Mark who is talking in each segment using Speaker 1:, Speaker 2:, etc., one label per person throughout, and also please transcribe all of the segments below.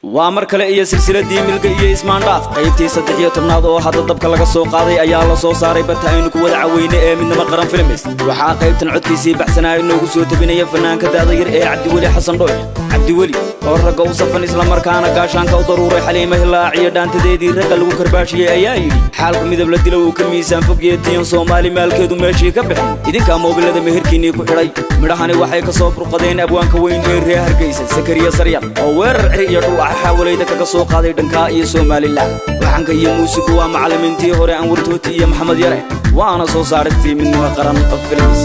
Speaker 1: وامر kale iyo silsiladii milka iyo ismaandhaaf qaybtii 13aad oo hadda dabka laga soo qaaday ayaa la soo saaray barta aynu ku wada caweyne ee midnimo qaran films waxa qaybtan codkiisii baxsanaa inuu soo tabinaya fanaanka daadayir ee Cabdiweli Xasan Dhooy Cabdiweli oo rag u safan isla markaana gaashaanka u daruuray Xaliima Hilaaciyo dhaantadeedii rag lagu karbaashiyay ayaa yiri xaalka midab la dilo uu ka miisaan fogeeyay Soomaali maalkeedu meeshii ka bixin idinka moobilada meherkiinii ku xidhay midhahani waxay ka soo burqadeen abwaanka weyn ee reer Hargeysa Sakariya Saryan oo weerar iyo dhul حاوليدك كسوق هذا دنكا إيه سومالي الله وحنك إيه موسيقى ومعلمينتي هوري أنور توتي إيه محمد يره وأنا صو صارت في من مقرن الفيلمز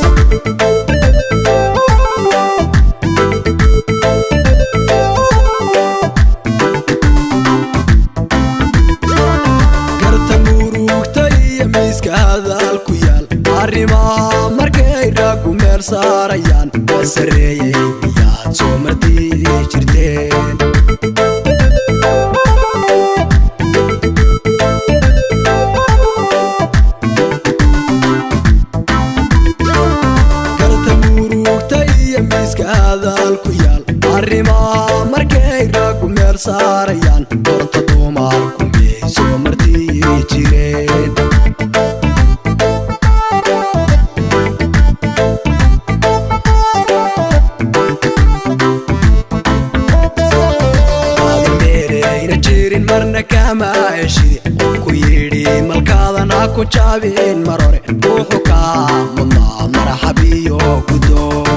Speaker 2: قرت موروك تاي ميسك هذا الكيال عرما مركي راكو مير ساريان وسريي يا سومرتي جرتين هذا الكيال عرما مركي راكو مير ساريان دورتا دوماركو ميسو مرتي جيرين هذا ميرين جيرين مرنا كاما عشري كويري مالكادنا كو جابين مروري روحو كامنا مرحبي وكدور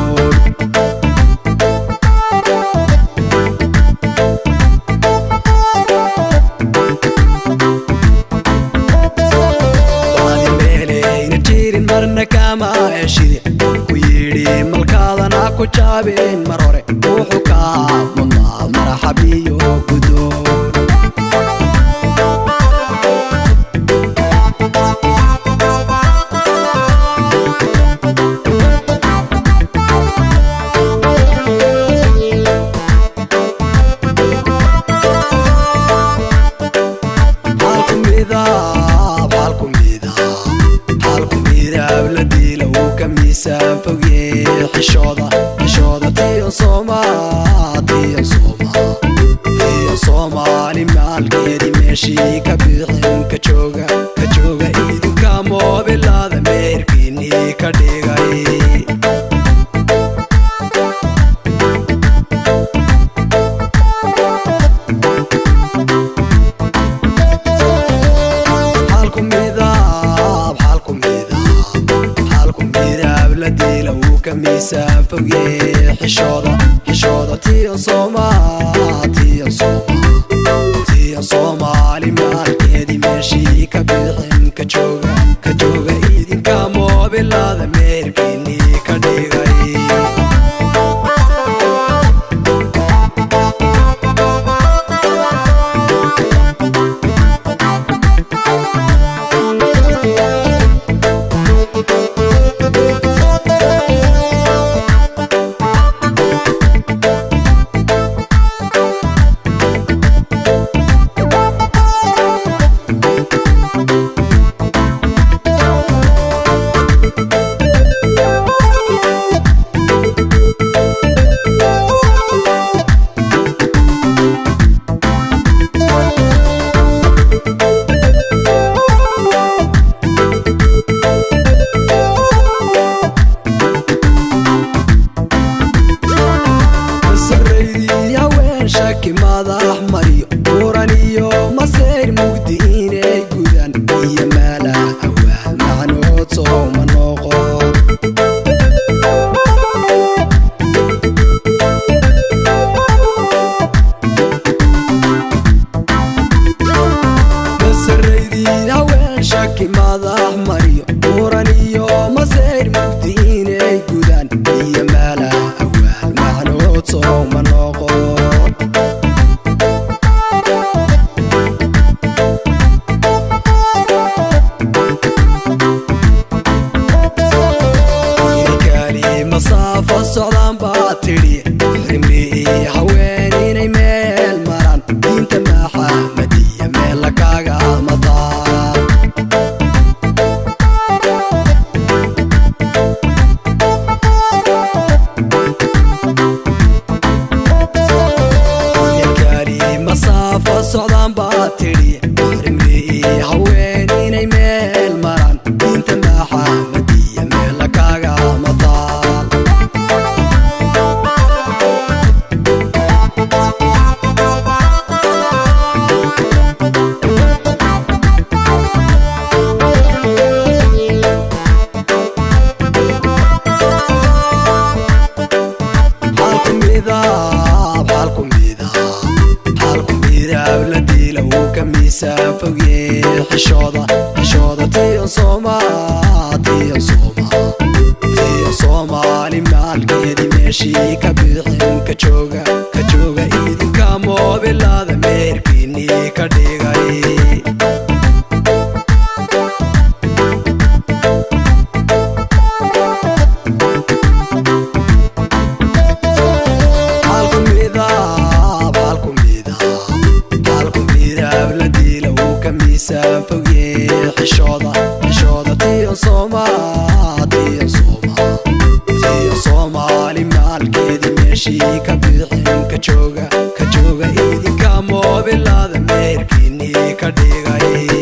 Speaker 2: كما عشري كويري مالكادنا كو جابين مروري روحو كامنا مرحبي وكدور كميسان فوقي حشوضة تيو صومالي مالكيدي ماشي كبيحين كجوغا إيدو كامو بلاذا ميركيني كديغاي كميسان فوقي حشوضة تيو صومالي مالكيدي ماشي كبيحين كجوغا إيدين كامو بلاذا ميركيني كديغاي masaafa socdaan baa tidhi arrimii haween inay meel maran diinta maxamadiya meela kaaga mataal xishooda tiyo Soomaali maalkeedii meeshii ka bixin ka jooga idinka moobilada meherkiinii ka dhigay xishooda tiyo Soomaali maalkeedii meeshii ka bixin ka jooga idinka moobilada meherkiinii ka dhigay